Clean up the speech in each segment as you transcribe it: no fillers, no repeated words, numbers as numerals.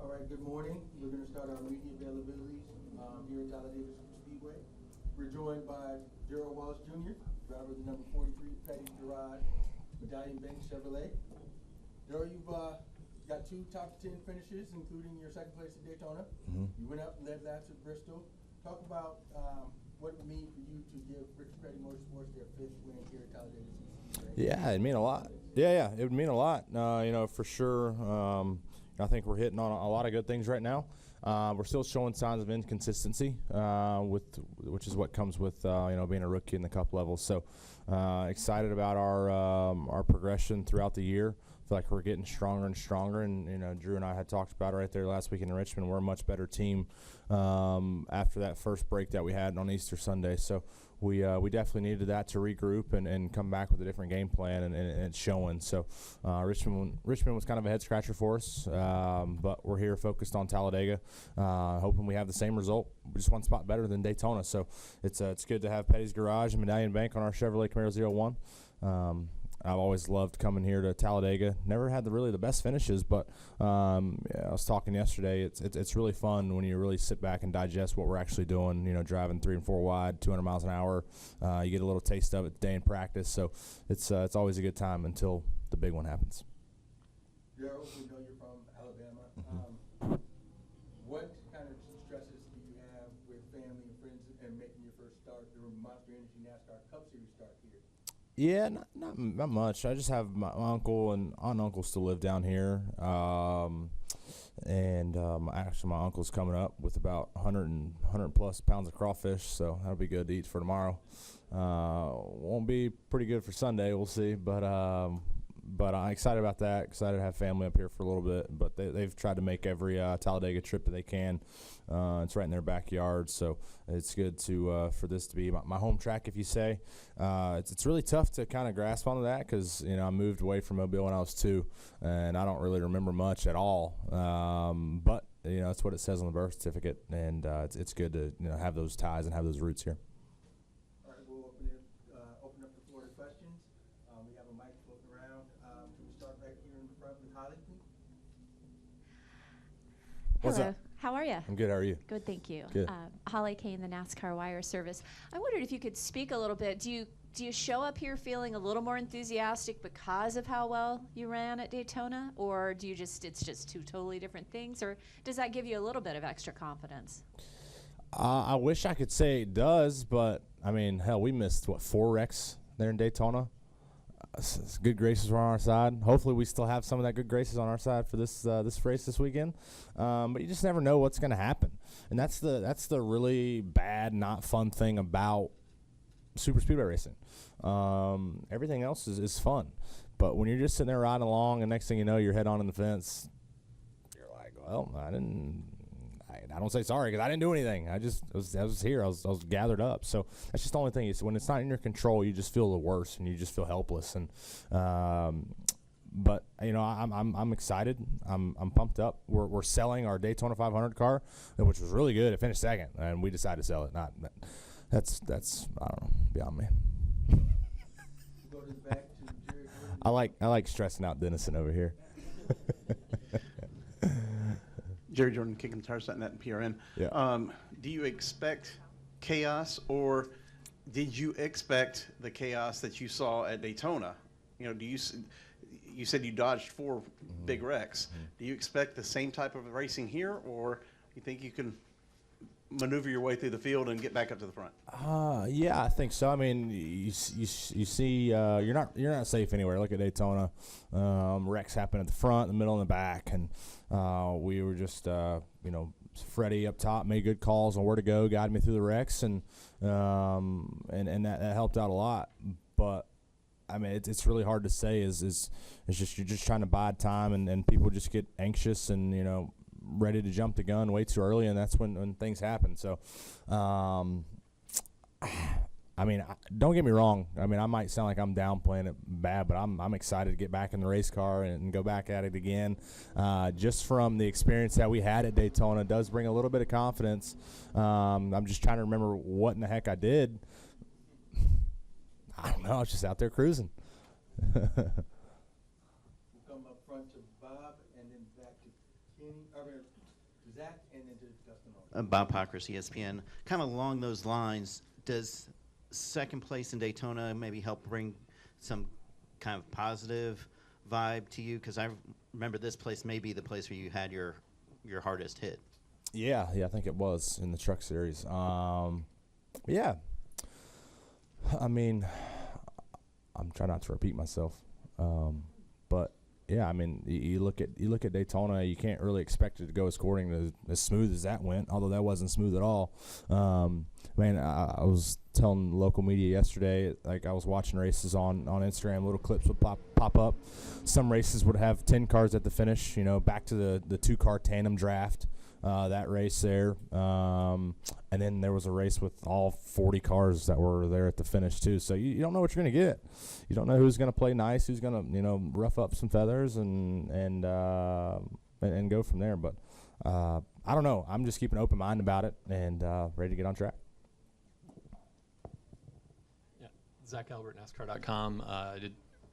All right, good morning. We're going to start our media availabilities here at Talladega Speedway. We're joined by Darrell Wallace Jr., driver of the number 43 Petty's Garage, Medallion Bank Chevrolet. Darrell, you've got 2 top 10 finishes, including your second place at Daytona. You went up and led laps at Bristol. Talk about what it would mean for you to give Richard Petty Motorsports their 5th win here at Talladega Speedway. Yeah, it'd mean a lot. Yeah, it would mean a lot. For sure. I think we're hitting on a lot of good things right now. We're still showing signs of inconsistency, which is what comes with being a rookie in the Cup level. So excited about our progression throughout the year. Feel like we're getting stronger and stronger, and Drew and I had talked about it right there last week in Richmond. We're a much better team after that first break that we had on Easter Sunday. So we definitely needed that to regroup and come back with a different game plan, and it's showing. So Richmond was kind of a head scratcher for us, but we're here focused on Talladega, hoping we have the same result, just one spot better than Daytona. So it's good to have Petty's Garage and Medallion Bank on our Chevrolet Camaro 01. I've always loved coming here to Talladega. Never had really the best finishes, but I was talking yesterday. It's really fun when you really sit back and digest what we're actually doing. Driving 3 and 4 wide, 200 miles an hour. You get a little taste of it today in practice. So it's always a good time until the big one happens. Darrell, we know you're from Alabama. What kind of stresses do you have with family and friends and making your first start, the Monster Energy NASCAR Cup Series start here? Yeah, not much. I just have my uncle and aunt and uncle still live down here, actually my uncle's coming up with about 100 plus pounds of crawfish, so that'll be good to eat for tomorrow. Won't be pretty good for Sunday, we'll see, but I'm excited about that. Excited to have family up here for a little bit, but they've tried to make every Talladega trip that they can. It's right in their backyard, so it's good to for this to be my home track, if you say. It's really tough to kind of grasp onto that because I moved away from Mobile when I was 2, and I don't really remember much at all. But it's what it says on the birth certificate, and it's good to have those ties and have those roots here. All right, we'll open up the floor to questions. We have a mic floating around. Can we start right here in the front with Holly, please? What's Hello. up? How are you? I'm good. How are you? Good, thank you. Good. Holly Kane, the NASCAR Wire Service. I wondered if you could speak a little bit. Do you show up here feeling a little more enthusiastic because of how well you ran at Daytona, or do you it's just 2 totally different things, or does that give you a little bit of extra confidence? I wish I could say it does, but I mean, hell, we missed 4 wrecks there in Daytona. Good graces were on our side. Hopefully, we still have some of that good graces on our side for this race this weekend. But you just never know what's going to happen, and that's the really bad, not fun thing about super speedway racing. Everything else is fun, but when you're just sitting there riding along, and next thing you know, you're head on in the fence, you're like, well, I don't say sorry because I didn't do anything. I was here. I was gathered up. So that's just the only thing. Is when it's not in your control, you just feel the worst and you just feel helpless. And but I'm excited. I'm pumped up. We're selling our Daytona 500 car, which was really good. It finished second, and we decided to sell it. That's I don't know, beyond me. We'll go to the back to Jerry. I like stressing out Dennison over here. Jerry Jordan, Kicking the Tires, Net and PRN. Yeah. Do you expect chaos, or did you expect the chaos that you saw at Daytona? You said you dodged 4 big wrecks. Do you expect the same type of racing here, or you think you can maneuver your way through the field and get back up to the front? Yeah, I think so. I mean, you see, you're not safe anywhere. Look at Daytona. Wrecks happen at the front, the middle, and the back, and we were just, Freddie up top made good calls on where to go, guided me through the wrecks, and that helped out a lot. But I mean, it's really hard to say. It's just you're just trying to bide time, and people just get anxious and ready to jump the gun way too early, and that's when things happen. So, I mean, don't get me wrong. I mean, I might sound like I'm downplaying it bad, but I'm excited to get back in the race car and go back at it again. Just from the experience that we had at Daytona does bring a little bit of confidence. I'm just trying to remember what in the heck I did. I don't know. I was just out there cruising. We'll come up front to Bob and then back to Kenny. to Zach and then to Dustin. Bob Pockers, ESPN. Kind of along those lines, does second place in Daytona maybe help bring some kind of positive vibe to you? Because I remember this place may be the place where you had your hardest hit. Yeah, I think it was in the Truck Series. Yeah. I mean, I'm trying not to repeat myself, but yeah, I mean, you look at Daytona, you can't really expect it to go according as smooth as that went, although that wasn't smooth at all. Man, I was telling local media yesterday, like I was watching races on Instagram, little clips would pop up. Some races would have 10 cars at the finish, back to the 2-car tandem draft. That race there, and then there was a race with all 40 cars that were there at the finish too. So you don't know what you're going to get. You don't know who's going to play nice, who's going to rough up some feathers and go from there. But I don't know. I'm just keeping an open mind about it and ready to get on track. Yeah, Zach Albert, NASCAR.com.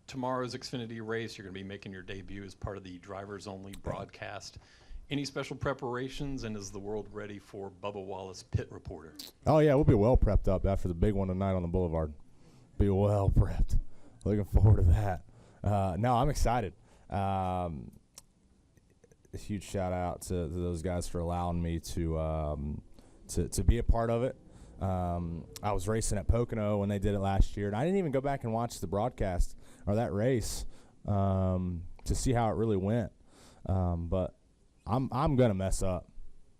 Tomorrow's Xfinity race, you're going to be making your debut as part of the drivers only broadcast. Any special preparations, and is the world ready for Bubba Wallace pit reporter? Oh, yeah, we'll be well prepped up after the big one tonight on the Boulevard. Be well prepped. Looking forward to that. No, I'm excited. A huge shout out to those guys for allowing me to be a part of it. I was racing at Pocono when they did it last year, and I didn't even go back and watch the broadcast or that race to see how it really went. But I'm gonna mess up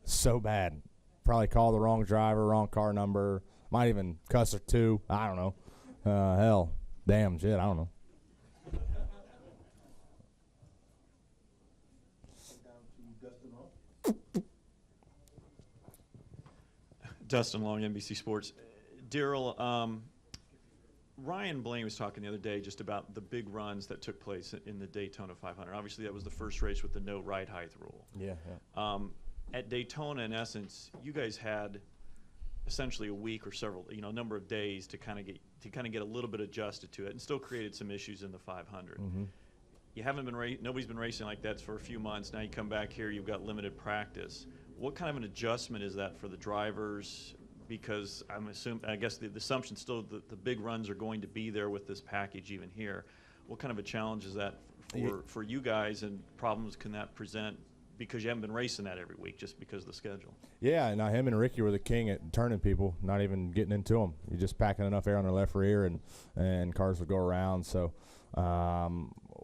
so bad. Probably call the wrong driver, wrong car number. Might even cuss or two. I don't know. Hell, damn shit. I don't know. Dustin Long, NBC Sports. Darrell, Ryan Blaney was talking the other day just about the big runs that took place in the Daytona 500. Obviously, that was the first race with the no ride height rule. Yeah. At Daytona, in essence, you guys had essentially a week or several, a number of days to kind of get a little bit adjusted to it, and still created some issues in the 500. Mm-hmm. You haven't been nobody's been racing like that for a few months. Now you come back here, you've got limited practice. What kind of an adjustment is that for the drivers? Because I guess the assumption still that the big runs are going to be there with this package even here. What kind of a challenge is that for you guys, and problems can that present because you haven't been racing that every week just because of the schedule? Yeah, now him and Ricky were the king at turning people, not even getting into them. You're just packing enough air on their left rear and cars would go around. So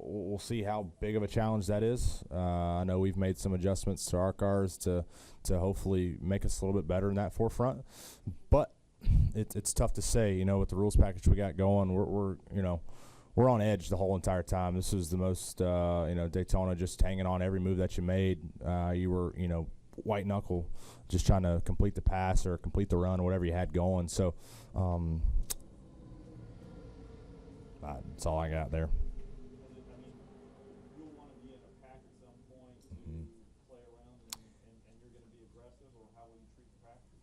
we'll see how big of a challenge that is. I know we've made some adjustments to our cars to hopefully make us a little bit better in that forefront. But it's tough to say, with the rules package we got going. We're on edge the whole entire time. This is the most, Daytona, just hanging on every move that you made. You were, white knuckle, just trying to complete the pass or complete the run or whatever you had going. So that's all I got there.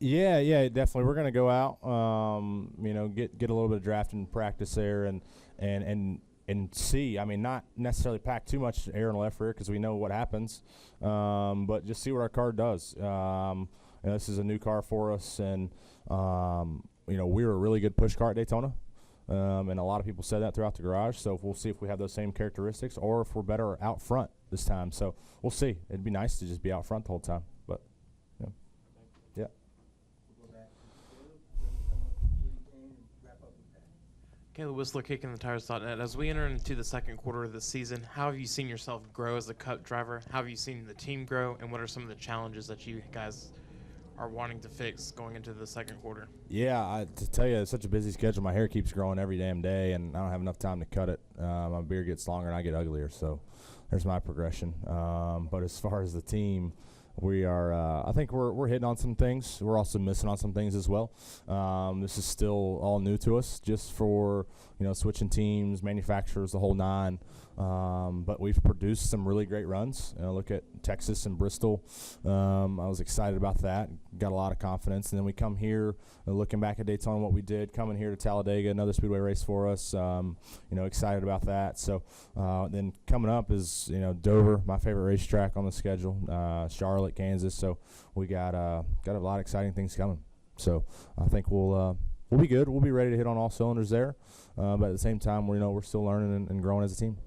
Yeah, definitely. We're gonna go out, get a little bit of drafting practice there, and see. I mean, not necessarily pack too much air in the left rear because we know what happens, but just see what our car does. This is a new car for us, and we're a really good push car at Daytona, and a lot of people said that throughout the garage. So we'll see if we have those same characteristics, or if we're better out front this time. So we'll see. It'd be nice to just be out front the whole time, but yeah. Caleb Whistler, KickingTheTires.net. As we enter into the second quarter of the season, how have you seen yourself grow as a Cup driver? How have you seen the team grow? And what are some of the challenges that you guys are wanting to fix going into the second quarter? Yeah, to tell you, it's such a busy schedule. My hair keeps growing every damn day, and I don't have enough time to cut it. My beard gets longer, and I get uglier. So there's my progression. But as far as the team, we are, I think we're hitting on some things. We're also missing on some things as well. This is still all new to us, just for, switching teams, manufacturers, the whole nine. but we've produced some really great runs. Look at Texas and Bristol. I was excited about that. Got a lot of confidence. And then we come here, looking back at Daytona, what we did, coming here to Talladega, another speedway race for us. Excited about that. So then coming up is, Dover, my favorite racetrack on the schedule, Charlotte, Kansas. So we got a lot of exciting things coming. So I think we'll be good. We'll be ready to hit on all cylinders there. But at the same time, we're still learning and growing as a team.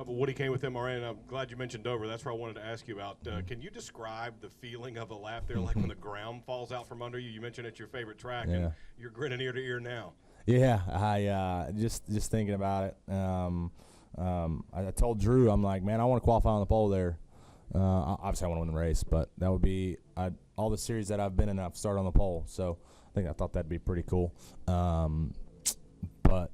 Woody Kane with MRN, and I'm glad you mentioned Dover. That's what I wanted to ask you about. Can you describe the feeling of a lap there, like when the ground falls out from under you? You mentioned it's your favorite track, and you're grinning ear to ear now. Yeah, I just thinking about it. I told Drew, I'm like, man, I want to qualify on the pole there. Obviously, I want to win the race, but that would be all the series that I've been in, I've started on the pole. So I thought that'd be pretty cool. But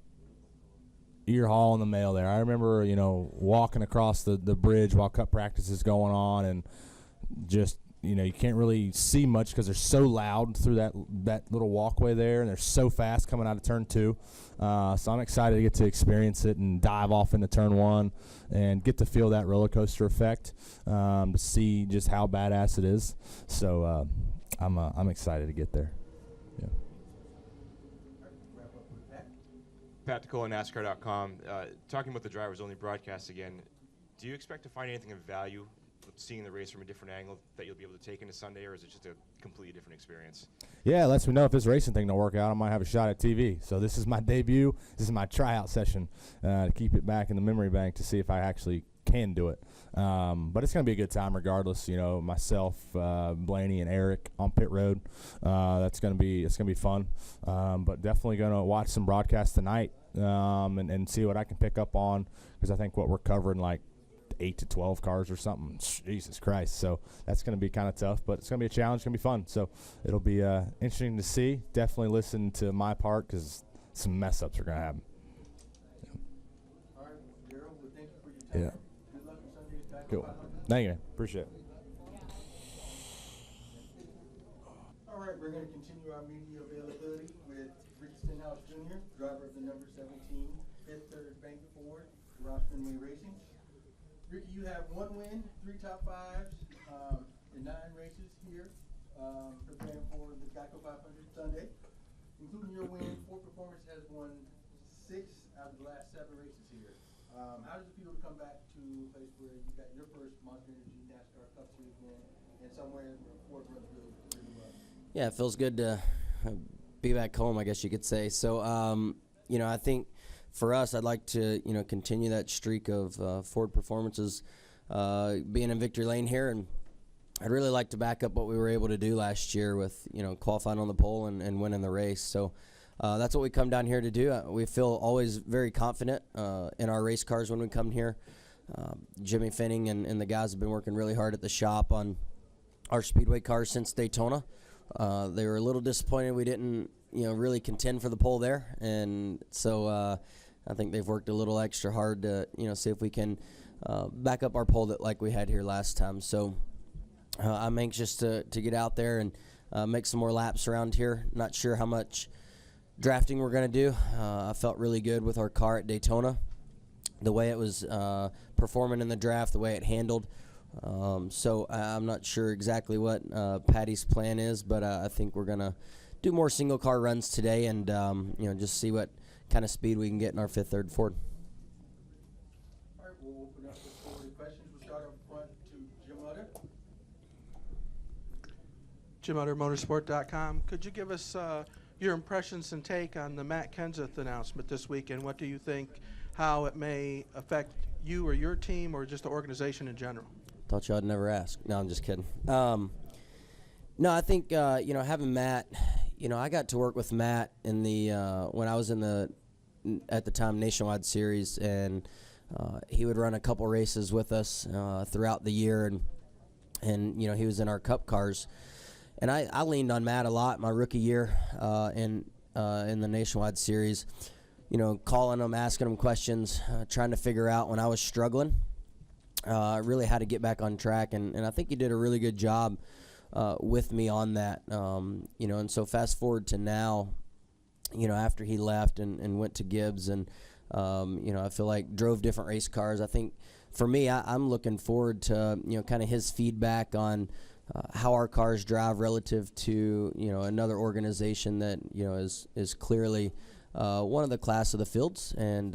ear haul in the mail there. I remember, walking across the bridge while cup practice is going on, and just, you can't really see much because they're so loud through that little walkway there, and they're so fast coming out of turn 2. So I'm excited to get to experience it and dive off into turn 1 and get to feel that roller coaster effect, to see just how badass it is. So I'm excited to get there. Yeah. Pat Ticola, NASCAR.com. Talking about the drivers only broadcast again, do you expect to find anything of value seeing the race from a different angle that you'll be able to take into Sunday, or is it just a completely different experience? Yeah, it lets me know if this racing thing don't work out, I might have a shot at TV. So this is my debut. This is my tryout session to keep it back in the memory bank to see if I actually can do it. But it's going to be a good time regardless. Myself, Blaney, and Eric on pit road. It's going to be fun. But definitely going to watch some broadcasts tonight and see what I can pick up on, because I think what we're covering, like 8 to 12 cars or something. Jesus Christ. So that's going to be kind of tough, but it's going to be a challenge. It's going to be fun. So it'll be interesting to see. Definitely listen to my part, because some mess ups are going to happen. All right, Darrell, well, thank you for your time. Yeah. Good luck on Sunday's back. Cool. Thank you, man. Appreciate it. All right, we're going to continue our media availability with Ricky Stenhouse Jr., driver of the number 17, fifth third bank Ford, Ross Fenway Racing. Ricky, you have 1 win, 3 top 5s, in 9 races here, preparing for the Geico 500 Sunday. Including your win, Ford Performance has won 6 out of the last 7 races here. How does it feel to come back to a place where you got your first Monster Energy NASCAR Cup Series win, and somewhere where Ford runs really well? Yeah, it feels good to be back home, I guess you could say. So, I think for us, I'd like to, continue that streak of Ford performances, being in victory lane here, and I'd really like to back up what we were able to do last year with, qualifying on the pole and winning the race. So that's what we come down here to do. We feel always very confident in our race cars when we come here. Jimmy Finning and the guys have been working really hard at the shop on our speedway cars since Daytona. They were a little disappointed we didn't, really contend for the pole there, and so I think they've worked a little extra hard to, see if we can back up our pole like we had here last time. So I'm anxious to get out there and make some more laps around here. Not sure how much drafting we're going to do. I felt really good with our car at Daytona, the way it was performing in the draft, the way it handled. So I'm not sure exactly what Patty's plan is, but I think we're going to do more single car runs today and, just see what kind of speed we can get in our fifth, third Ford. All right, we'll open up the floor to questions. We'll start up front to Jim Utter. Jim Utter, Motorsport.com. Could you give us your impressions and take on the Matt Kenseth announcement this weekend? What do you think, how it may affect you or your team or just the organization in general? Thought y'all would never ask. No, I'm just kidding. No, I think, having Matt, I got to work with Matt in the when I was in the, at the time, Nationwide Series, and he would run a couple races with us throughout the year, and he was in our Cup cars. And I leaned on Matt a lot my rookie year in the Nationwide Series, calling him, asking him questions, trying to figure out when I was struggling, really how to get back on track. And I think he did a really good job with me on that. And so fast forward to now, after he left and went to Gibbs, and I feel like drove different race cars. I think for me, I'm looking forward to, kind of his feedback on how our cars drive relative to, another organization that, is clearly one of the class of the fields. And,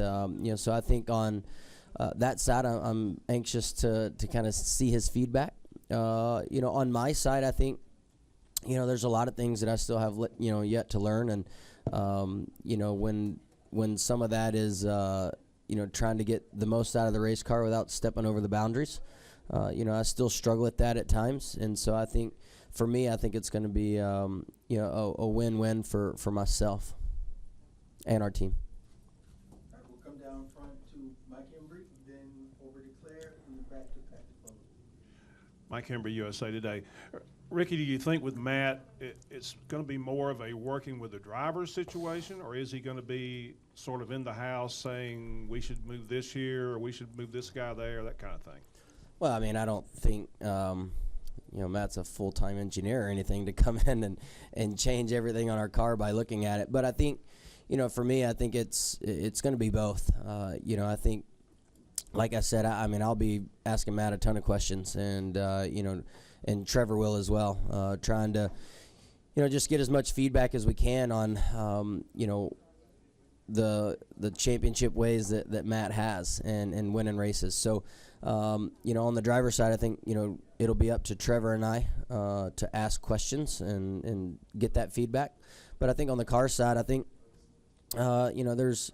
so I think on that side, I'm anxious to kind of see his feedback. On my side, I think, there's a lot of things that I still have, yet to learn. And, when some of that is, trying to get the most out of the race car without stepping over the boundaries, I still struggle with that at times. And so I think, for me, I think it's going to be, a win-win for myself and our team. All right, we'll come down front to Mike Embry, then over to Claire, and then back to Patrick Bowman. Mike Embry, USA Today. Ricky, do you think with Matt it's going to be more of a working with the driver's situation, or is he going to be sort of in the house saying we should move this here or we should move this guy there, that kind of thing? Well, I mean, I don't think, Matt's a full-time engineer or anything to come in and change everything on our car by looking at it. But I think, for me, I think it's going to be both. I think, like I said, I'll be asking Matt a ton of questions, and, and Trevor will as well, trying to, just get as much feedback as we can on, the championship ways that Matt has and winning races. So, on the driver's side, I think, it'll be up to Trevor and I to ask questions and get that feedback. But I think on the car side, I think, there's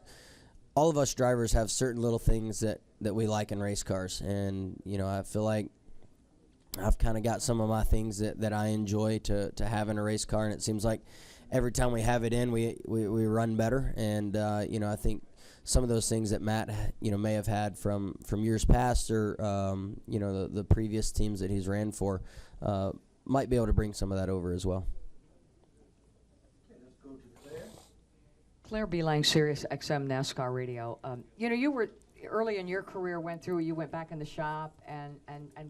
all of us drivers have certain little things that we like in race cars. And, I feel like I've kind of got some of my things that I enjoy to have in a race car. And it seems like every time we have it in, we run better. And, I think some of those things that Matt, may have had from years past or, the previous teams that he's ran for, might be able to bring some of that over as well. Okay, let's go to Claire. Claire B. Lang, Sirius XM NASCAR Radio. You were early in your career, you went back in the shop and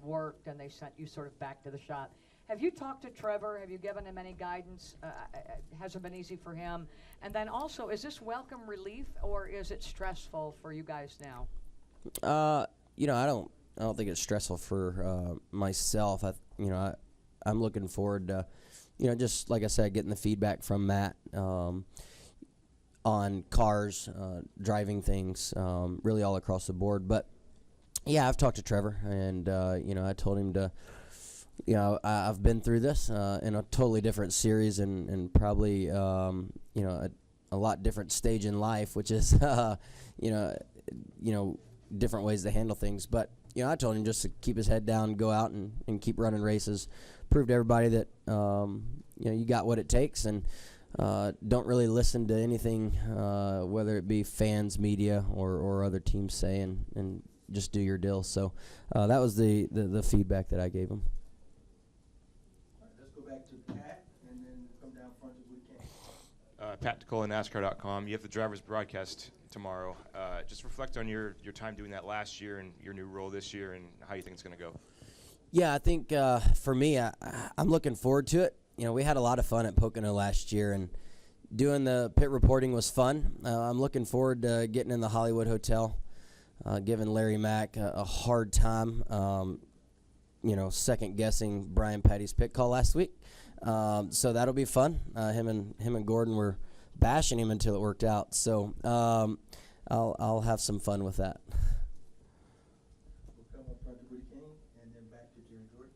worked, and they sent you sort of back to the shop. Have you talked to Trevor? Have you given him any guidance? Has it been easy for him? And then also, is this welcome relief, or is it stressful for you guys now? I don't think it's stressful for myself. I'm looking forward to, just like I said, getting the feedback from Matt on cars, driving things, really all across the board. But yeah, I've talked to Trevor, and I told him to. I've been through this in a totally different series and probably, a lot different stage in life, which is, different ways to handle things. But, I told him just to keep his head down, go out and keep running races, prove to everybody that, you got what it takes, and don't really listen to anything, whether it be fans, media, or other teams say, and just do your deal. So that was the feedback that I gave him. Back to Pat, and then come down front to Woody Kane. Pat Ticola, NASCAR.com. You have the driver's broadcast tomorrow. Just reflect on your time doing that last year and your new role this year and how you think it's going to go. Yeah, I think for me, I'm looking forward to it. We had a lot of fun at Pocono last year, and doing the pit reporting was fun. I'm looking forward to getting in the Hollywood Hotel, giving Larry Mack a hard time. Second guessing Brian Petty's pit call last week. So that'll be fun. Him and Gordon were bashing him until it worked out. So I'll have some fun with that. We'll come up front to Woody Kane, and then back to Jerry Jordan.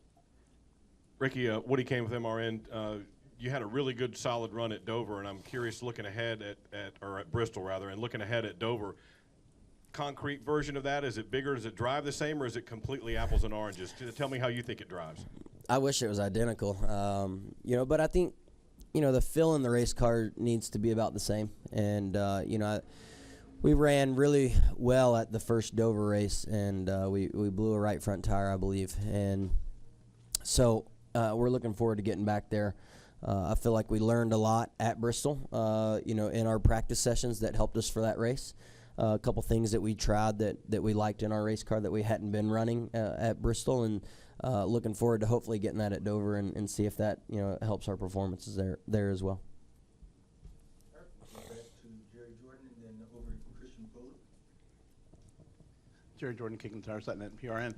Ricky, Woody Kane with MRN. You had a really good, solid run at Dover, and I'm curious, looking ahead at Bristol rather, and looking ahead at Dover. Concrete version of that? Is it bigger? Does it drive the same, or is it completely apples and oranges? Tell me how you think it drives. I wish it was identical, but I think, the feel in the race car needs to be about the same. And, we ran really well at the first Dover race, and we blew a right front tire, I believe. And so we're looking forward to getting back there. I feel like we learned a lot at Bristol, in our practice sessions that helped us for that race. A couple things that we tried that we liked in our race car that we hadn't been running at Bristol, and looking forward to hopefully getting that at Dover and see if that helps our performances there as well. All right, back to Jerry Jordan, and then over to Christian Bowler. Jerry Jordan, Kicking the Tires, .net, PRN.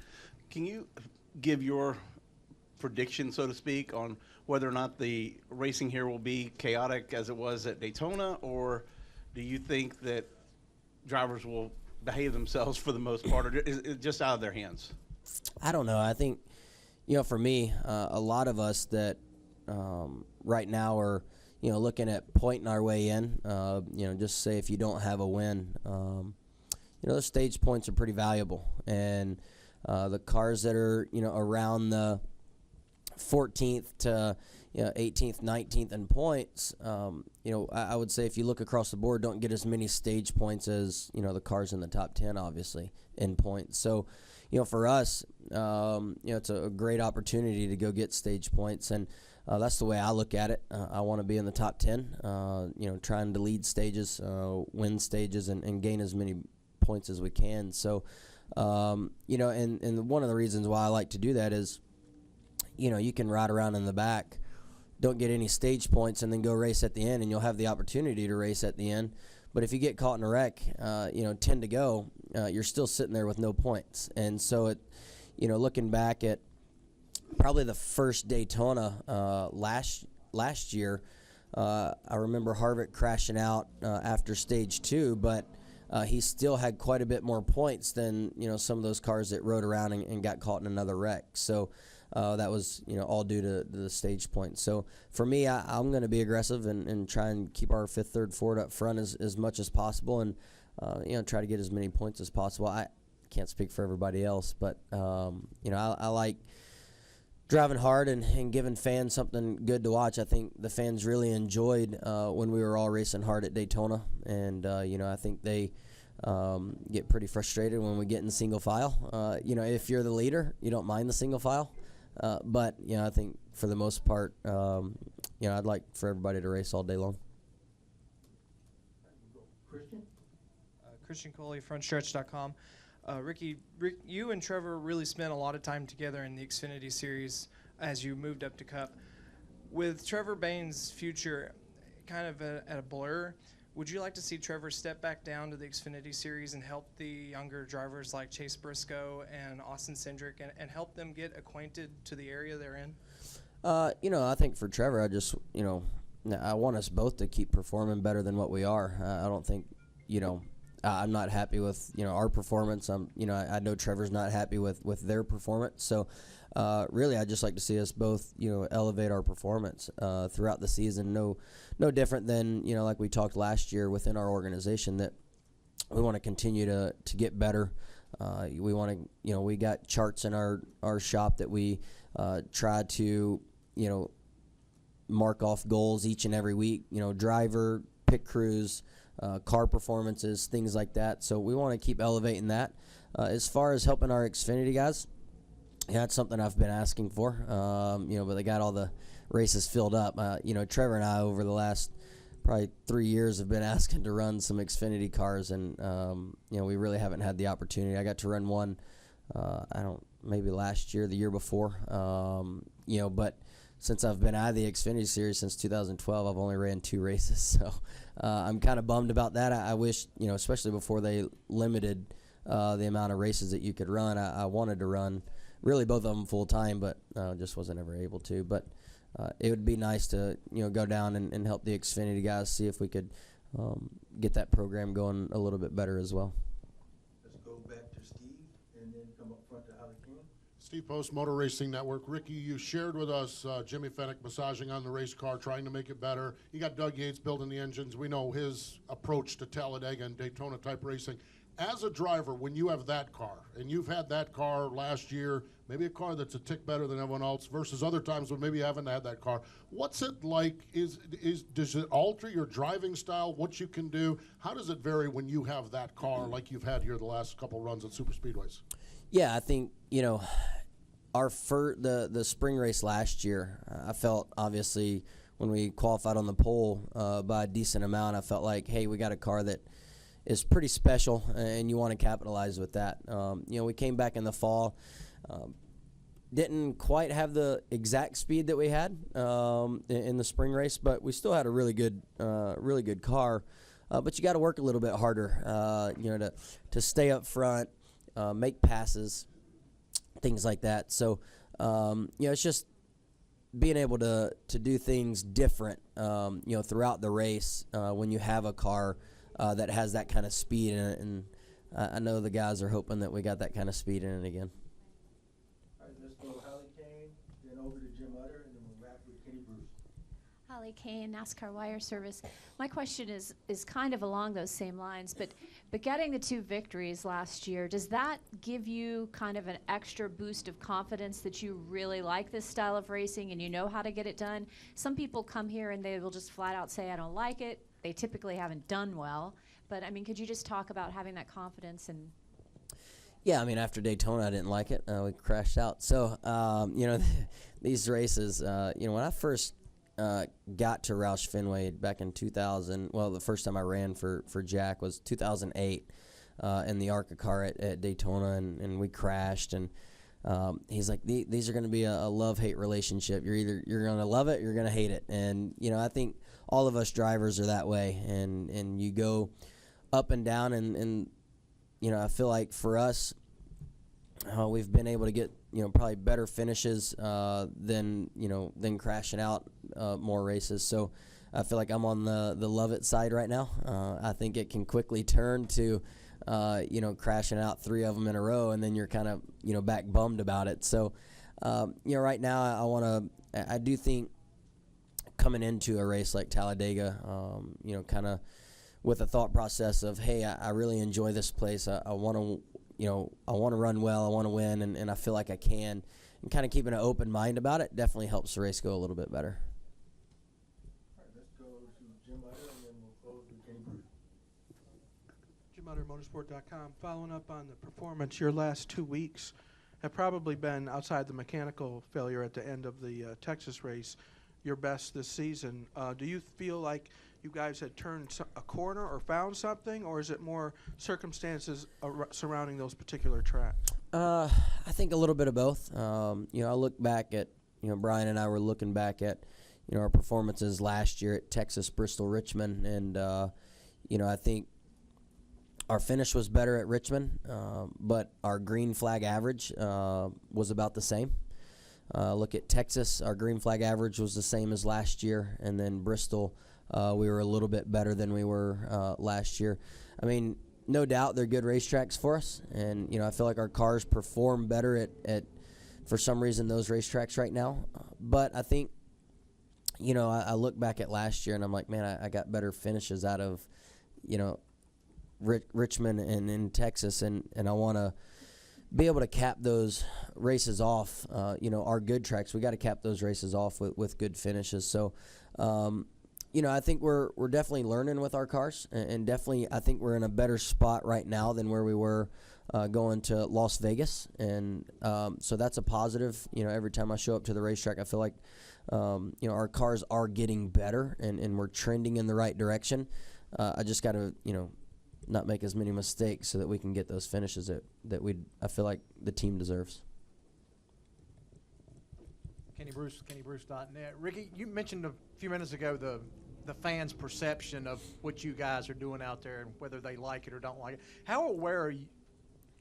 Can you give your prediction, so to speak, on whether or not the racing here will be chaotic as it was at Daytona, or do you think that drivers will behave themselves for the most part, or is it just out of their hands? I don't know. I think, for me, a lot of us that right now are, looking at pointing our way in, just say if you don't have a win, those stage points are pretty valuable. And the cars that are, around the 14th to 18th, 19th in points, I would say if you look across the board, don't get as many stage points as, the cars in the top 10, obviously, in points. So, for us, it's a great opportunity to go get stage points. And that's the way I look at it. I want to be in the top 10, trying to lead stages, win stages, and gain as many points as we can. So, and one of the reasons why I like to do that is, you can ride around in the back, don't get any stage points, and then go race at the end, and you'll have the opportunity to race at the end. But if you get caught in a wreck, 10 to go, you're still sitting there with no points. And so, looking back at probably the first Daytona last year, I remember Harvick crashing out after stage 2, but he still had quite a bit more points than some of those cars that rode around and got caught in another wreck. So that was all due to the stage points. So for me, I'm going to be aggressive and try and keep our 5th, 3rd, 4th up front as much as possible, and try to get as many points as possible. I can't speak for everybody else, but I like driving hard and giving fans something good to watch. I think the fans really enjoyed when we were all racing hard at Daytona, and I think they get pretty frustrated when we get in single file. If you're the leader, you don't mind the single file, but I think for the most part, I'd like for everybody to race all day long. Christian Coley, frontstretch.com. Ricky, you and Trevor really spent a lot of time together in the Xfinity Series as you moved up to Cup. With Trevor Bain's future kind of at a blur, would you like to see Trevor step back down to the Xfinity Series and help the younger drivers like Chase Briscoe and Austin Cindric and help them get acquainted to the area they're in? I think for Trevor, I want us both to keep performing better than what we are. I don't think, I'm not happy with our performance. I know Trevor's not happy with their performance. So really, I'd just like to see us both elevate our performance throughout the season. No different than like we talked last year within our organization, that we want to continue to get better. We want to we got charts in our shop that we try to mark off goals each and every week. Driver, pit crews, car performances, things like that. So we want to keep elevating that. As far as helping our Xfinity guys, that's something I've been asking for. But they got all the races filled up. Trevor and I over the last probably 3 years have been asking to run some Xfinity cars, and we really haven't had the opportunity. I got to run one, maybe last year, the year before. But since I've been out of the Xfinity Series since 2012, I've only ran 2 races. So I'm kind of bummed about that. I wish, especially before they limited the amount of races that you could run, I wanted to run really both of them full time, but just wasn't ever able to. But it would be nice to go down and help the Xfinity guys, see if we could get that program going a little bit better as well. Let's go back to Steve and then come up front to Holly King. Steve Post, Motor Racing Network. Ricky, you shared with us Jimmy Fennick massaging on the race car, trying to make it better. You got Doug Yates building the engines. We know his approach to Talladega and Daytona type racing. As a driver, when you have that car, and you've had that car last year, maybe a car that's a tick better than everyone else, versus other times when maybe you haven't had that car, what's it like? Does it alter your driving style, what you can do? How does it vary when you have that car like you've had here the last couple runs at super speedways? Yeah, I think, the spring race last year, I felt obviously when we qualified on the pole by a decent amount, I felt like, hey, we got a car that is pretty special, and you want to capitalize with that. We came back in the fall, didn't quite have the exact speed that we had in the spring race, but we still had a really good car. But you got to work a little bit harder, to stay up front make passes, things like that. So, it's just being able to do things different, throughout the race when you have a car that has that kind of speed in it. And I know the guys are hoping that we got that kind of speed in it again. All right, let's go Holly Kane, then over to Jim Utter, and then we'll wrap with Kenny Bruce. Holly Kane, NASCAR Wire Service. My question is kind of along those same lines, but getting the 2 victories last year, does that give you kind of an extra boost of confidence that you really like this style of racing and you know how to get it done? Some people come here and they will just flat out say, I don't like it. They typically haven't done well. But, I mean, could you just talk about having that confidence? And Yeah, I mean, after Daytona, I didn't like it. We crashed out. So, these races, when I first got to Roush Fenway back in 2000. Well, the first time I ran for Jack was 2008 in the ARCA car at Daytona, and we crashed. And he's like, these are going to be a love-hate relationship. You're going to love it, you're going to hate it. And I think all of us drivers are that way. And you go up and down, and I feel like for us, we've been able to get probably better finishes than crashing out more races. So I feel like I'm on the love it side right now. I think it can quickly turn to crashing out 3 of them in a row, and then you're kind of back bummed about it. So right now I do think coming into a race like Talladega, kind of with a thought process of, hey, I really enjoy this place. I want to I want to run well, I want to win, and I feel like I can. And kind of keeping an open mind about it definitely helps the race go a little bit better. All right, let's go to Jim Utter, and then we'll close with Kenny Bruce. Jim Utter, motorsport.com. Following up on the performance, your last 2 weeks have probably been, outside the mechanical failure at the end of the Texas race, your best this season. Do you feel like you guys had turned a corner or found something, or is it more circumstances surrounding those particular tracks? I think a little bit of both. I look back at, Brian and I were looking back at, our performances last year at Texas, Bristol, Richmond, and, I think our finish was better at Richmond, but our green flag average was about the same. Look at Texas, our green flag average was the same as last year, and then Bristol, we were a little bit better than we were last year. I mean, no doubt they're good racetracks for us, and I feel like our cars perform better at for some reason those racetracks right now. But I think I look back at last year and I'm like, man, I got better finishes out of Richmond and in Texas, and I want to be able to cap those races off. Our good tracks, we got to cap those races off with good finishes. So I think we're definitely learning with our cars, and definitely I think we're in a better spot right now than where we were going to Las Vegas, and so that's a positive. Every time I show up to the racetrack, I feel like our cars are getting better, and we're trending in the right direction. I just got to not make as many mistakes so that we can get those finishes that I feel like the team deserves. Kenny Bruce, KennyBruce.net. Ricky, you mentioned a few minutes ago the fans' perception of what you guys are doing out there and whether they like it or don't like it. How aware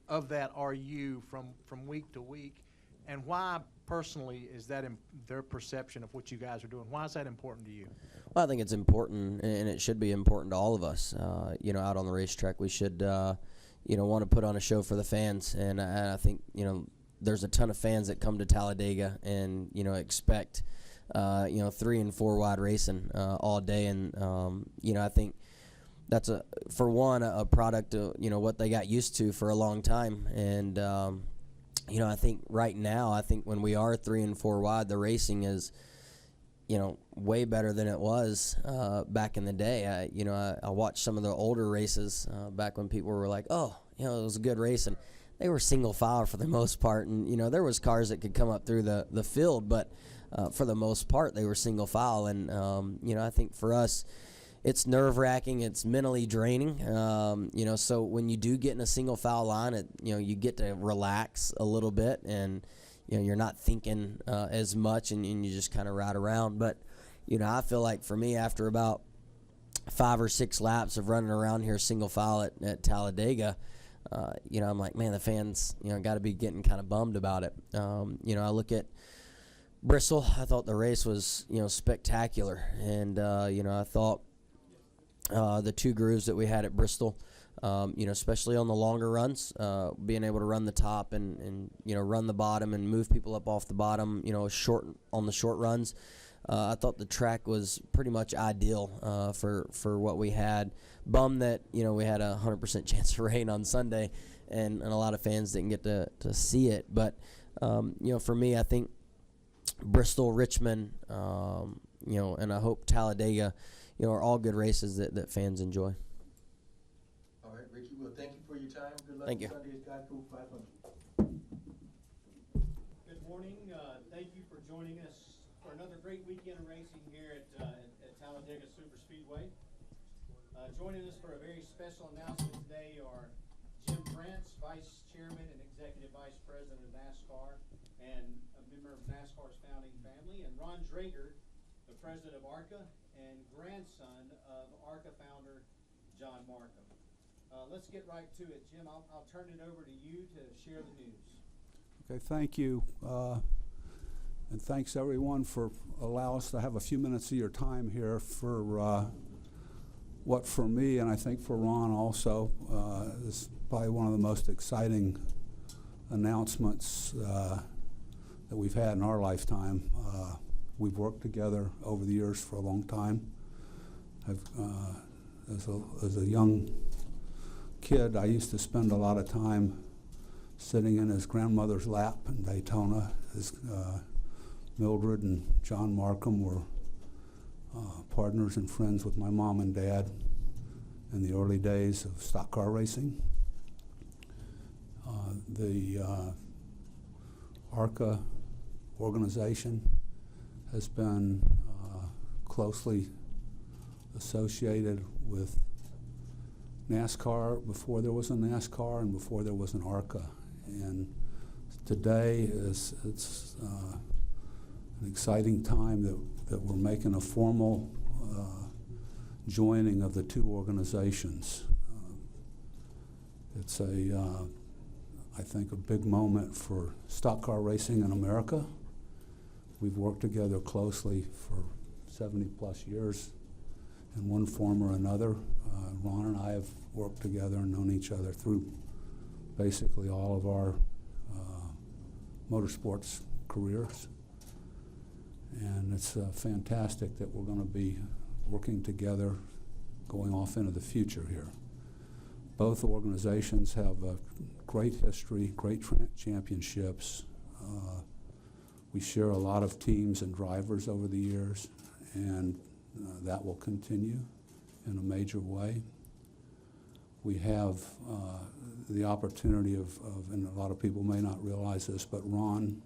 of that are you from week to week, and why personally is that their perception of what you guys are doing? Why is that important to you? Well, I think it's important, and it should be important to all of us. Out on the racetrack, we should want to put on a show for the fans, and I think there's a ton of fans that come to Talladega and expect 3 and 4 wide racing all day, and I think that's a product of what they got used to for a long time, and I think right now, when we are 3 and 4 wide, the racing is way better than it was back in the day. I watched some of the older races back when people were like, oh, it was a good race, and they were single file for the most part, and there was cars that could come up through the field, but for the most part they were single file, and I think for us it's nerve-wracking, it's mentally draining, so when you do get in a single file line, you get to relax a little bit, and you're not thinking as much, and you just kind of ride around. But I feel like for me, after about 5 or 6 laps of running around here single file at Talladega, I'm like, man, the fans, got to be getting kind of bummed about it. I look at Bristol. I thought the race was, spectacular, and I thought the two grooves that we had at Bristol, especially on the longer runs, being able to run the top and run the bottom and move people up off the bottom, short on the short runs. I thought the track was pretty much ideal for what we had. Bummed that we had a 100% chance of rain on Sunday, and a lot of fans didn't get to see it. But for me, I think Bristol, Richmond, and I hope Talladega, are all good races that fans enjoy. All right, Ricky. Well, thank you for your time. Good luck Thank you. Sunday's God Cool 500. Good morning. Thank you for joining us for another great weekend of racing here at Talladega Super Speedway. Joining us for a very special announcement today are Jim Prince, Vice Chairman and Executive Vice President of NASCAR and a member of NASCAR's founding family, and Ron Drager, the President of ARCA and grandson of ARCA founder John Markham. Let's get right to it. Jim, I'll turn it over to you to share the news. Okay, thank you. And thanks everyone for allowing us to have a few minutes of your time here for what for me, and I think for Ron also, is probably one of the most exciting announcements that we've had in our lifetime. We've worked together over the years for a long time. As a young kid, I used to spend a lot of time sitting in his grandmother's lap in Daytona. Mildred and John Markham were partners and friends with my mom and dad in the early days of stock car racing. The ARCA organization has been closely associated with NASCAR before there was a NASCAR and before there was an ARCA. And today it's an exciting time that we're making a formal joining of the two organizations. It's I think a big moment for stock car racing in America. We've worked together closely for 70 plus years in one form or another. Ron and I have worked together and known each other through basically all of our motorsports careers. And it's fantastic that we're going to be working together going off into the future here. Both organizations have a great history, great championships. We share a lot of teams and drivers over the years, and that will continue in a major way. We have the opportunity of, and a lot of people may not realize this, but Ron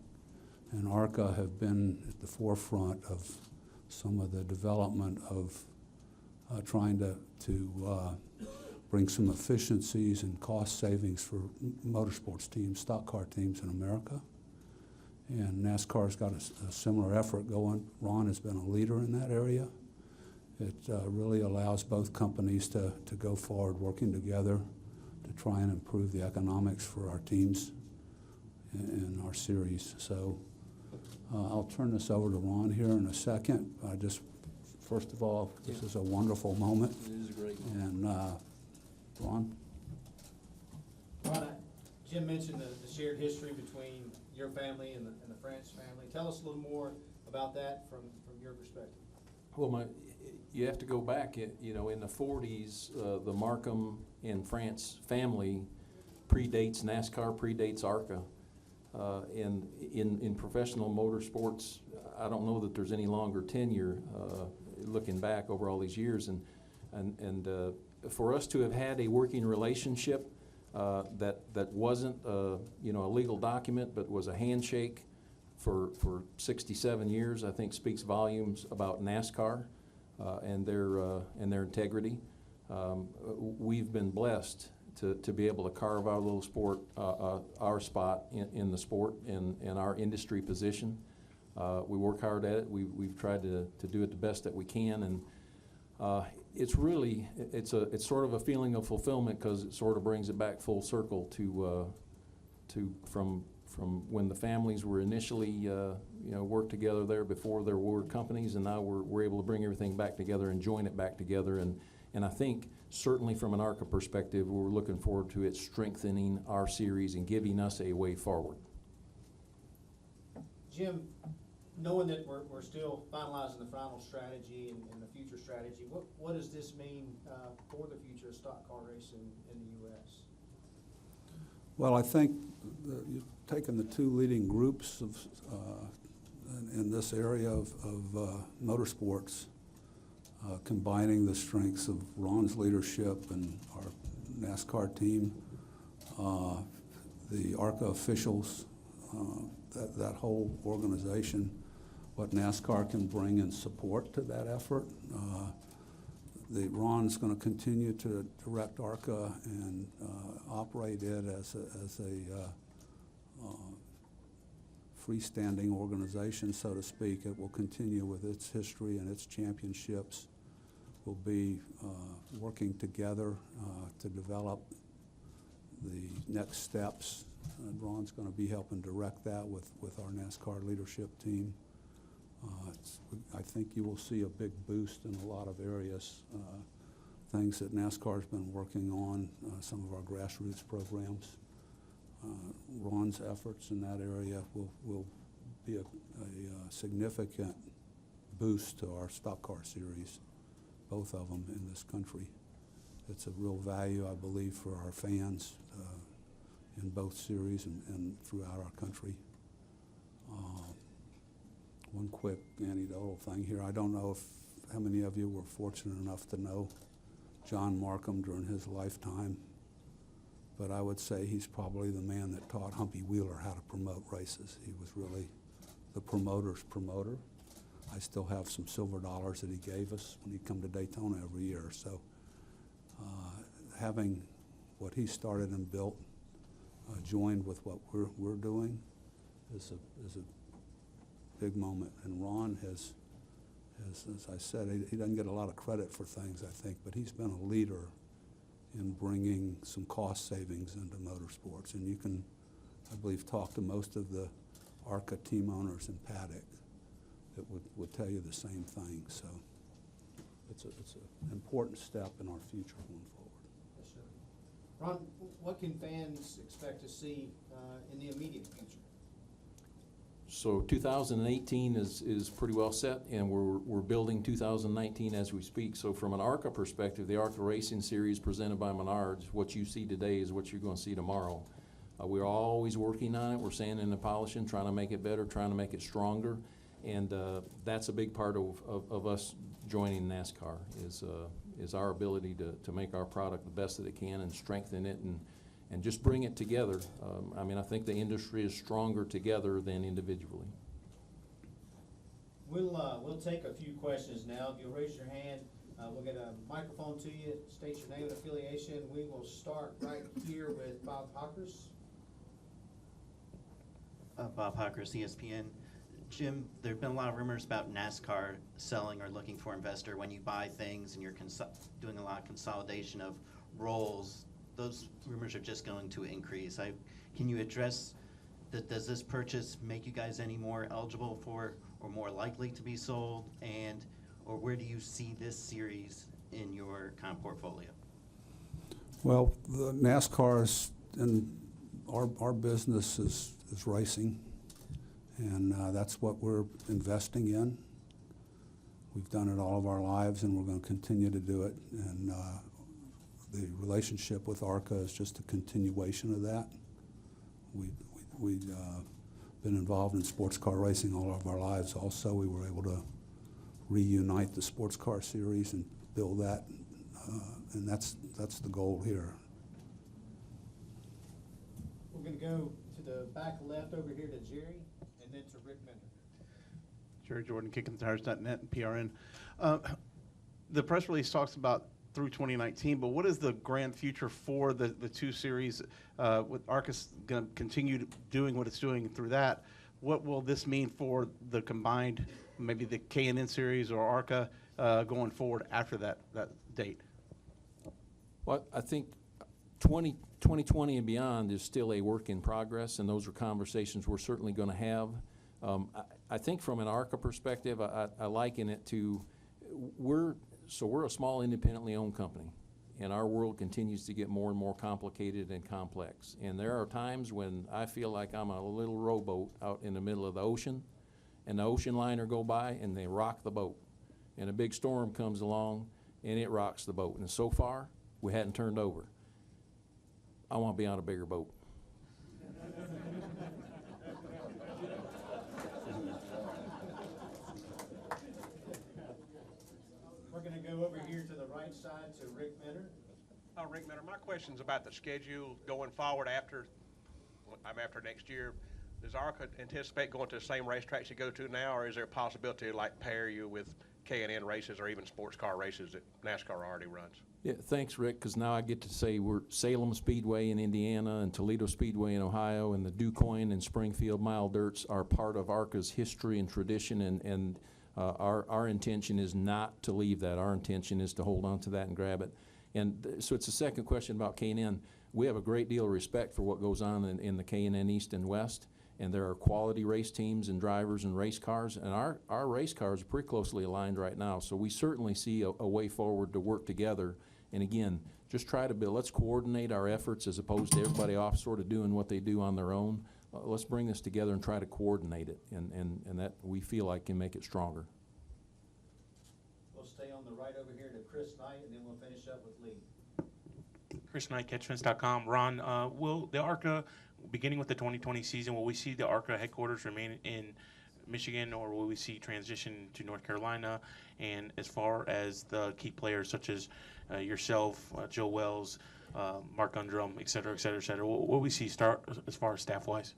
and ARCA have been at the forefront of some of the development of trying to bring some efficiencies and cost savings for motorsports teams, stock car teams in America. And NASCAR's got a similar effort going. Ron has been a leader in that area. It really allows both companies to go forward working together to try and improve the economics for our teams in our series. So I'll turn this over to Ron here in a second. First of all, this is a wonderful moment. It is a great moment. And Ron? Ron, Jim mentioned the shared history between your family and the French family. Tell us a little more about that from your perspective. Well, you have to go back, in the 40s, the Markham and France family predates NASCAR, predates ARCA. And in professional motorsports, I don't know that there's any longer tenure looking back over all these years. And for us to have had a working relationship that wasn't a legal document, but was a handshake for 67 years, I think speaks volumes about NASCAR and their integrity. We've been blessed to be able to carve our little sport, our spot in the sport and our industry position. We work hard at it. We've tried to do it the best that we can, and it's really, it's sort of a feeling of fulfillment because it sort of brings it back full circle to from when the families were initially worked together there before there were companies, and now we're able to bring everything back together and join it back together. And I think certainly from an ARCA perspective, we're looking forward to it strengthening our series and giving us a way forward. Jim, knowing that we're still finalizing the final strategy and the future strategy, what does this mean for the future of stock car racing in the U.S.? Well, I think you've taken the two leading groups of in this area of motorsports, combining the strengths of Ron's leadership and our NASCAR team, the ARCA officials, that whole organization, what NASCAR can bring in support to that effort. Ron's going to continue to direct ARCA and operate it as a freestanding organization, so to speak. It will continue with its history and its championships. We'll be working together to develop the next steps. Ron's going to be helping direct that with our NASCAR leadership team. I think you will see a big boost in a lot of areas, things that NASCAR's been working on, some of our grassroots programs. Ron's efforts in that area will be a significant boost to our stock car series, both of them in this country. It's a real value, I believe, for our fans in both series and throughout our country. One quick anecdotal thing here. I don't know how many of you were fortunate enough to know John Markham during his lifetime, but I would say he's probably the man that taught Humpy Wheeler how to promote races. He was really the promoter's promoter. I still have some silver dollars that he gave us when he'd come to Daytona every year. So having what he started and built joined with what we're doing is a big moment. And Ron has, as I said, he doesn't get a lot of credit for things, I think, but he's been a leader in bringing some cost savings into motorsports. And you can, I believe, talk to most of the ARCA team owners in paddock that would tell you the same thing. So it's an important step in our future going forward. Yes, sir. Ron, what can fans expect to see in the immediate future? So 2018 is pretty well set, and we're building 2019 as we speak. So from an ARCA perspective, the ARCA Racing Series presented by Menards, what you see today is what you're going to see tomorrow. We're always working on it. We're sanding and polishing, trying to make it better, trying to make it stronger, and that's a big part of us joining NASCAR is our ability to make our product the best that it can and strengthen it and just bring it together. I mean, I think the industry is stronger together than individually. We'll take a few questions now. If you'll raise your hand, we'll get a microphone to you. State your name and affiliation. We will start right here with Bob Hockers. Bob Hockers, ESPN. Jim, there have been a lot of rumors about NASCAR selling or looking for investor when you buy things and you're doing a lot of consolidation of roles. Those rumors are just going to increase. Can you address that? Does this purchase make you guys any more eligible for or more likely to be sold? Or where do you see this series in your kind of portfolio? Well, the NASCAR's and our business is racing, and that's what we're investing in. We've done it all of our lives, and we're going to continue to do it. And the relationship with ARCA is just a continuation of that. We've been involved in sports car racing all of our lives. Also, we were able to reunite the sports car series and build that, and that's the goal here. We're going to go to the back left over here to Jerry, and then to Rick Mender. Jerry Jordan, KickingTheTires.net and PRN. The press release talks about through 2019, but what is the grand future for the two series? With ARCA's going to continue doing what it's doing through that. What will this mean for the combined, maybe the K&N series or ARCA going forward after that date? Well, I think 2020 and beyond is still a work in progress, and those are conversations we're certainly going to have. I think from an ARCA perspective, I liken it to we're a small independently owned company, and our world continues to get more and more complicated and complex. And there are times when I feel like I'm a little rowboat out in the middle of the ocean, and the ocean liner go by and they rock the boat. And a big storm comes along and it rocks the boat. And so far, we hadn't turned over. I want to be on a bigger boat. We're going to go over here to the right side to Rick Minner. Rick Minner, my question's about the schedule going forward after next year. Does ARCA anticipate going to the same racetracks you go to now, or is there a possibility to like pair you with K&N races or even sports car races that NASCAR already runs? Yeah, thanks, Rick, because now I get to say we're Salem Speedway in Indiana and Toledo Speedway in Ohio, and the DuQuoin and Springfield Mile Dirts are part of ARCA's history and tradition, and our intention is not to leave that. Our intention is to hold on to that and grab it. And so it's the second question about K&N. We have a great deal of respect for what goes on in the K&N East and West, and there are quality race teams and drivers and race cars, and our race cars are pretty closely aligned right now. So we certainly see a way forward to work together. And again, just try to build, let's coordinate our efforts as opposed to everybody off sort of doing what they do on their own. Let's bring this together and try to coordinate it, and that we feel like can make it stronger. We'll stay on the right over here to Chris Knight, and then we'll finish up with Lee. Chris Knight, catchfence.com. Ron, will the ARCA, beginning with the 2020 season, will we see the ARCA headquarters remain in Michigan, or will we see transition to North Carolina? And as far as the key players such as yourself, Joe Wells, Mark Undrum, et cetera, what will we see start as far as staff-wise?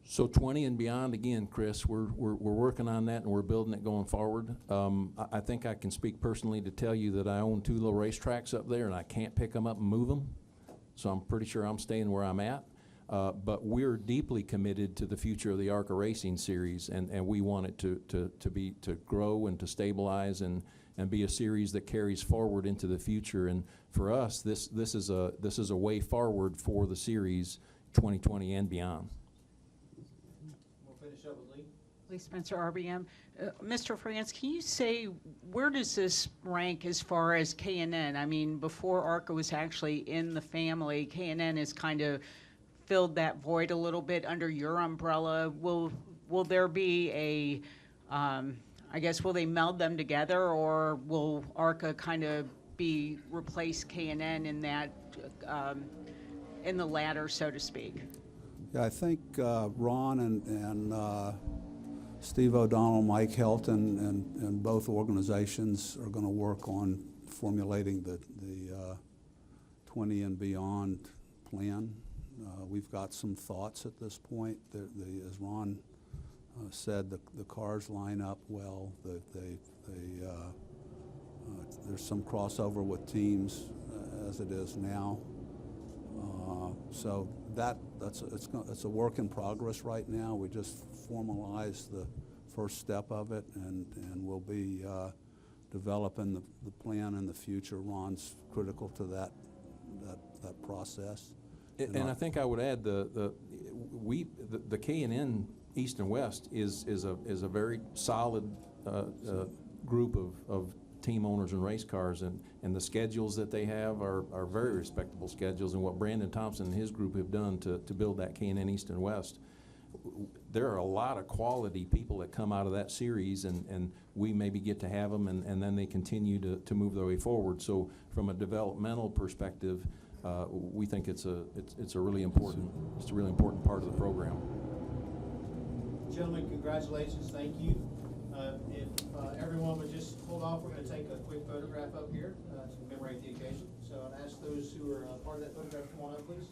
So 20 and beyond, again, Chris, we're working on that and we're building it going forward. I think I can speak personally to tell you that I own 2 little racetracks up there and I can't pick them up and move them. So I'm pretty sure I'm staying where I'm at. But we're deeply committed to the future of the ARCA Racing Series, and we want it to grow and to stabilize and be a series that carries forward into the future. And for us, this is a way forward for the series 2020 and beyond. We'll finish up with Lee. Lee Spencer, RBM. Mr. France, can you say where does this rank as far as K&N? I mean, before ARCA was actually in the family, K&N has kind of filled that void a little bit under your umbrella. Will there be a, I guess, will they meld them together, or will ARCA kind of replace K&N in that, in the ladder, so to speak? Yeah, I think Ron and Steve O'Donnell, Mike Helton, and both organizations are going to work on formulating the 20 and beyond plan. We've got some thoughts at this point. As Ron said, the cars line up well. There's some crossover with teams as it is now. So it's a work in progress right now. We just formalized the first step of it, and we'll be developing the plan in the future. Ron's critical to that process. And I think I would add the K&N East and West is a very solid group of team owners and race cars, and the schedules that they have are very respectable schedules, and what Brandon Thompson and his group have done to build that K&N East and West. There are a lot of quality people that come out of that series, and we maybe get to have them, and then they continue to move their way forward. So from a developmental perspective, we think it's a really important part of the program. Gentlemen, congratulations. Thank you. If everyone would just hold off, we're going to take a quick photograph up here to commemorate the occasion. So I'd ask those who are part of that photograph to come on up, please.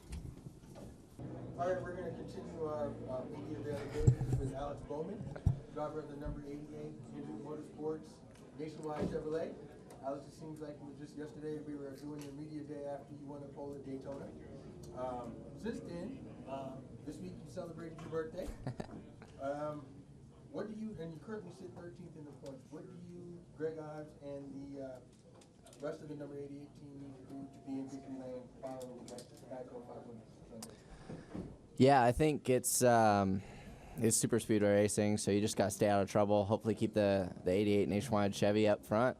All right, we're going to continue our media availability with Alex Bowman, driver of the number 88 Hendrick Motorsports Nationwide Chevrolet. Alex, it seems like it was just yesterday we were doing your media day after you won a pole at Daytona. Since then, this week you celebrated your birthday. What do you, and you currently sit 13th in the points, what do you, Greg Ives, and the rest of the number 88 team need to do to be in victory lane following the Geico 500 Sunday? Yeah, I think it's super speedway racing, so you just got to stay out of trouble. Hopefully keep the 88 Nationwide Chevy up front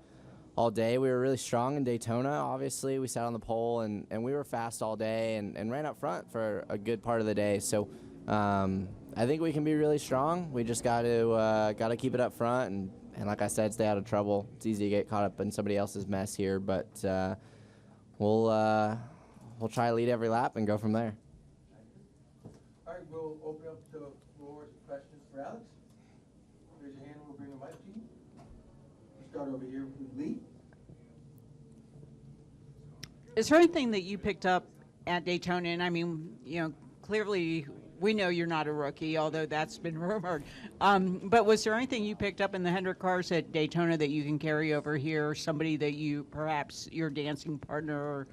all day. We were really strong in Daytona, obviously. We sat on the pole, and we were fast all day and ran up front for a good part of the day. So I think we can be really strong. We just got to keep it up front, and like I said, stay out of trouble. It's easy to get caught up in somebody else's mess here, but we'll try to lead every lap and go from there. All right, we'll open up the floor to questions for Alex. Raise your hand and we'll bring a mic to you. We'll start over here with Lee. Is there anything that you picked up at Daytona? And I mean, clearly we know you're not a rookie, although that's been rumored. But was there anything you picked up in the Hendrick cars at Daytona that you can carry over here? Somebody that you, perhaps your dancing partner or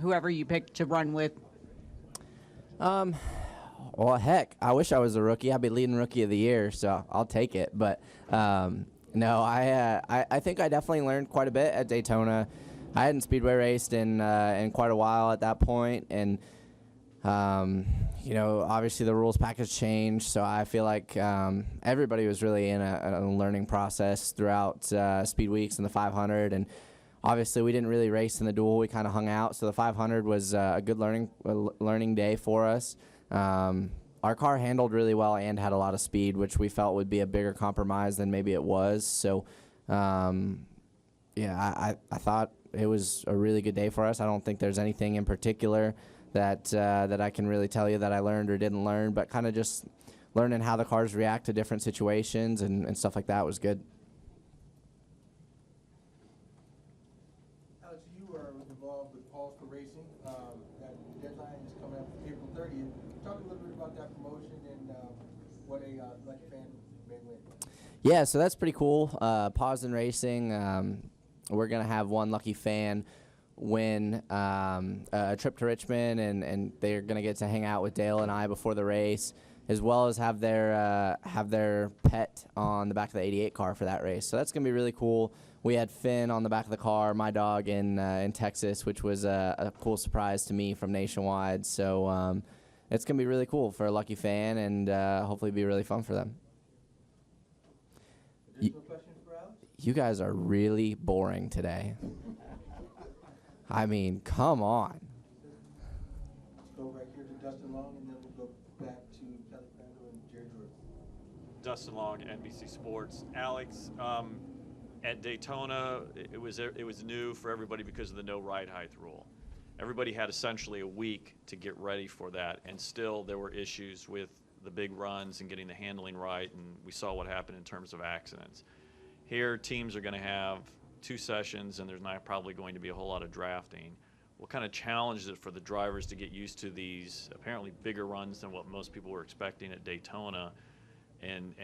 whoever you picked to run with? Well, heck, I wish I was a rookie. I'd be leading Rookie of the Year, so I'll take it. But no, I think I definitely learned quite a bit at Daytona. I hadn't speedway raced in quite a while at that point, and obviously the rules package changed, so I feel like everybody was really in a learning process throughout Speed Weeks and the 500, and obviously we didn't really race in the duel. We kind of hung out, so the 500 was a good learning day for us. Our car handled really well and had a lot of speed, which we felt would be a bigger compromise than maybe it was. So, I thought it was a really good day for us. I don't think there's anything in particular that I can really tell you that I learned or didn't learn, but kind of just learning how the cars react to different situations and stuff like that was good. Alex, you are involved with Paul for Racing. That deadline is coming up April 30th. Talk a little bit about that promotion and what a lucky fan may win. Yeah, so that's pretty cool. Pause in Racing. We're going to have one lucky fan win a trip to Richmond, and they're going to get to hang out with Dale and I before the race, as well as have their pet on the back of the 88 car for that race. So that's going to be really cool. We had Finn on the back of the car, my dog in Texas, which was a cool surprise to me from Nationwide. So it's going to be really cool for a lucky fan, and hopefully be really fun for them. Additional questions for Alex? You guys are really boring today. I mean, come on. Let's go right here to Dustin Long, and then we'll go back to Kelly Crandall and Jerry Jordan. Dustin Long, NBC Sports. Alex, at Daytona, it was new for everybody because of the no ride height rule. Everybody had essentially a week to get ready for that, and still there were issues with the big runs and getting the handling right, and we saw what happened in terms of accidents. Here, teams are going to have 2 sessions, and there's not probably going to be a whole lot of drafting. What kind of challenge is it for the drivers to get used to these apparently bigger runs than what most people were expecting at Daytona, and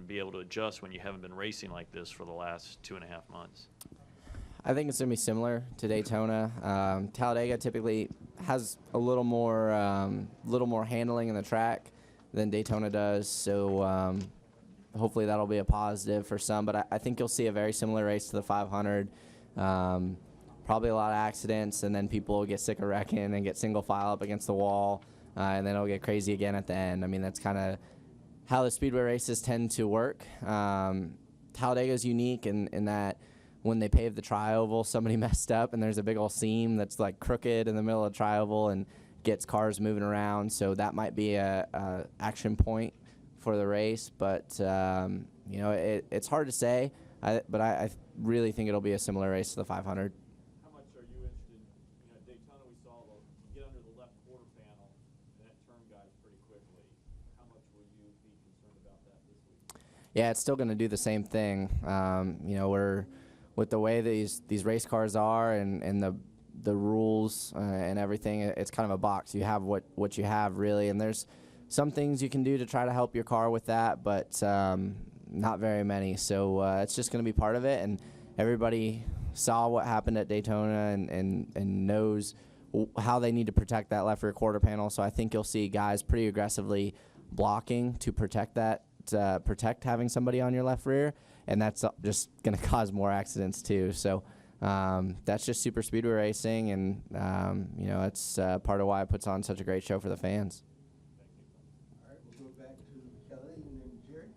be able to adjust when you haven't been racing like this for the last 2.5 months? I think it's going to be similar to Daytona. Talladega typically has a little more handling in the track than Daytona does, so hopefully that'll be a positive for some. But I think you'll see a very similar race to the 500. Probably a lot of accidents, and then people will get sick of wrecking and get single file up against the wall, and then it'll get crazy again at the end. I mean, that's kind of how the speedway races tend to work. Talladega is unique in that when they paved the tri-oval, somebody messed up, and there's a big old seam that's like crooked in the middle of the tri-oval and gets cars moving around. So that might be a action point for the race, but it's hard to say. But I really think it'll be a similar race to the 500. How much are you interested in, at Daytona we saw get under the left quarter panel, and that turned guys pretty quickly. How much will you be concerned about that this week? Yeah, it's still going to do the same thing. We're with the way these race cars are and the rules and everything, it's kind of a box. You have what you have, really, and there's some things you can do to try to help your car with that, but not very many. So it's just going to be part of it, and everybody saw what happened at Daytona and knows how they need to protect that left rear quarter panel. So I think you'll see guys pretty aggressively blocking to protect that protect having somebody on your left rear, and that's just going to cause more accidents too. So that's just super speedway racing, and it's part of why it puts on such a great show for the fans. All right, we'll go back to Kelly and then Jerry.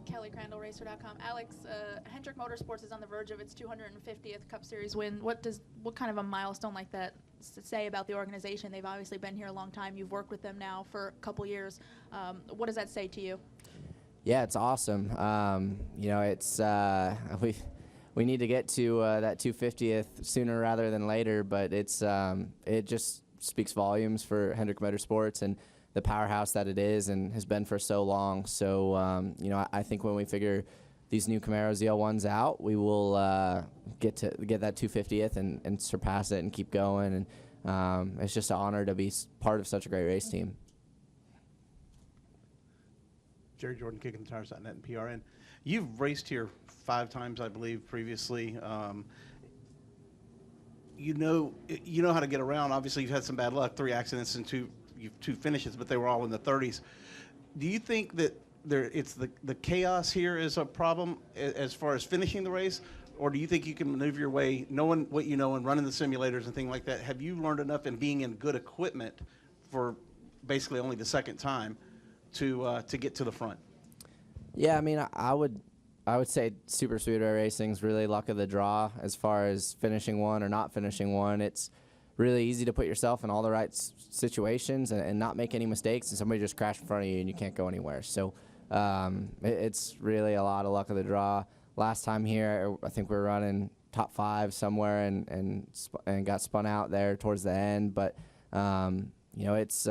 Kelly Crandall, Racer.com. Alex, Hendrick Motorsports is on the verge of its 250th Cup Series win. What kind of a milestone like that say about the organization? They've obviously been here a long time. You've worked with them now for a couple years. What does that say to you? Yeah, it's awesome. It's we need to get to that 250th sooner rather than later, but it just speaks volumes for Hendrick Motorsports and the powerhouse that it is and has been for so long. So, I think when we figure these new Camaros, the L1s out, we will get that 250th and surpass it and keep going. And it's just an honor to be part of such a great race team. Jerry Jordan, KickingTheTires.net and PRN. You've raced here 5 times, I believe, previously. You know how to get around. Obviously, you've had some bad luck, 3 accidents and 2 finishes, but they were all in the 30s. Do you think that it's the chaos here is a problem as far as finishing the race, or do you think you can maneuver your way, knowing what you know and running the simulators and things like that? Have you learned enough in being in good equipment for basically only the second time to get to the front? Yeah, I mean, I would say super speedway racing is really luck of the draw as far as finishing one or not finishing one. It's really easy to put yourself in all the right situations and not make any mistakes, and somebody just crash in front of you and you can't go anywhere. So it's really a lot of luck of the draw. Last time here, I think we were running top 5 somewhere and got spun out there towards the end. But it's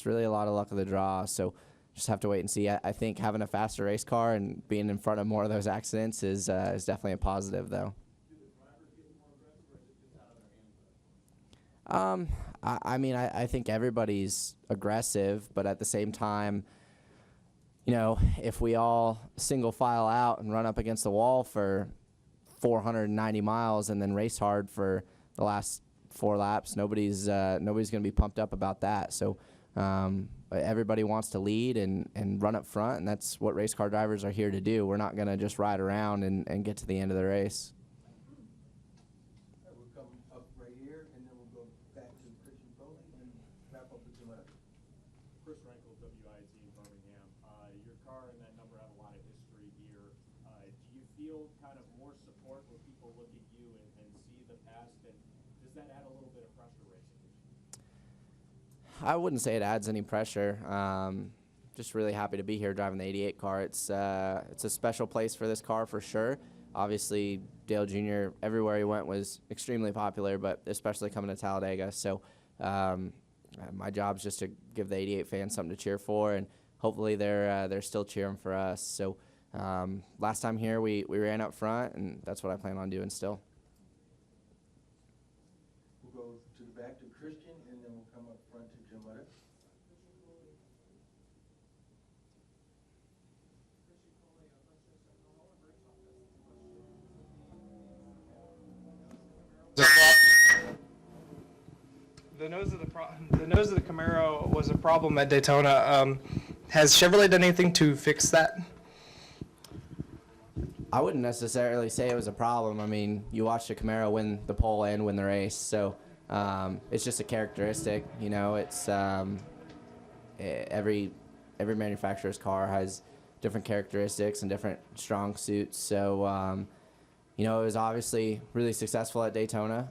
really a lot of luck of the draw. So just have to wait and see. I think having a faster race car and being in front of more of those accidents is definitely a positive, though. I think everybody's aggressive, but at the same time, if we all single file out and run up against the wall for 490 miles and then race hard for the last 4 laps, nobody's going to be pumped up about that. So everybody wants to lead and run up front, and that's what race car drivers are here to do. We're not going to just ride around and get to the end of the race. We'll come up right here, and then we'll go back to Christian Foley and wrap up with Gillette. Chris Rankel, WIT in Birmingham. Your car and that number have a lot of history here. Do you feel kind of more support when people look at you and see the past? And does that add a little bit of pressure racing? I wouldn't say it adds any pressure. Just really happy to be here driving the 88 car. It's a special place for this car for sure. Obviously, Dale Jr., everywhere he went was extremely popular, but especially coming to Talladega. So my job's just to give the 88 fans something to cheer for, and hopefully they're still cheering for us. So last time here we ran up front, and that's what I plan on doing still. We'll go to the back to Christian, and then we'll come up front to Jim Letter. The nose of the Camaro was a problem at Daytona. Has Chevrolet done anything to fix that? I wouldn't necessarily say it was a problem. I mean, you watch the Camaro win the pole and win the race, so it's just a characteristic. It's every manufacturer's car has different characteristics and different strong suits. So it was obviously really successful at Daytona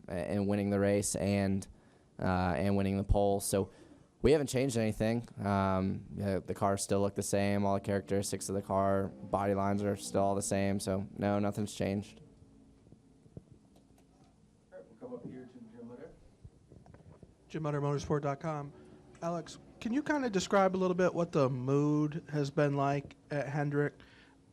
and winning the race and winning the pole. So we haven't changed anything. The cars still look the same. All the characteristics of the car, body lines are still all the same. So no, nothing's changed. All right, we'll come up here to Jim Letter. JimMutterMotorsport.com. Alex, can you kind of describe a little bit what the mood has been like at Hendrick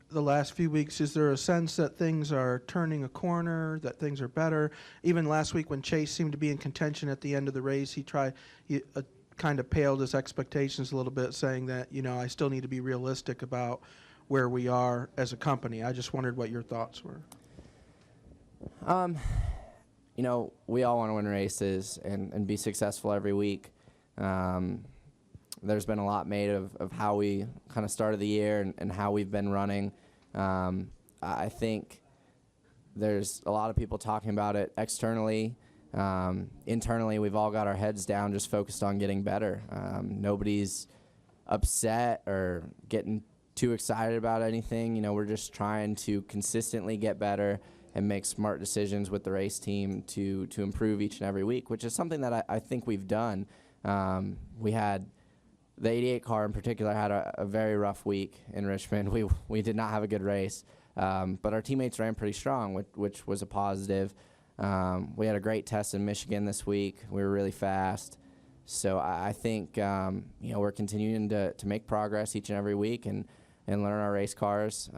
the last few weeks? Is there a sense that things are turning a corner, that things are better? Even last week when Chase seemed to be in contention at the end of the race, he kind of paled his expectations a little bit, saying that, I still need to be realistic about where we are as a company. I just wondered what your thoughts were. We all want to win races and be successful every week. there's been a lot made of how we kind of started the year and how we've been running. I think there's a lot of people talking about it externally. Internally, we've all got our heads down, just focused on getting better. Nobody's upset or getting too excited about anything. You know, we're just trying to consistently get better and make smart decisions with the race team to improve each and every week, which is something that I think we've done. We had the 88 car in particular had a very rough week in Richmond. We did not have a good race, but our teammates ran pretty strong, which was a positive. We had a great test in Michigan this week. We were really fast. So I think you know, we're continuing to make progress each and every week and learn our race cars.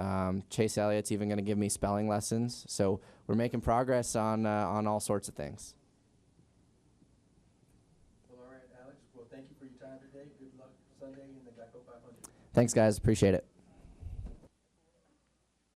Chase Elliott's even going to give me spelling lessons. So we're making progress on all sorts of things. Well, all right, Alex. Well, thank you for your time today. Good luck Sunday in the Geico 500. Thanks, guys. Appreciate it.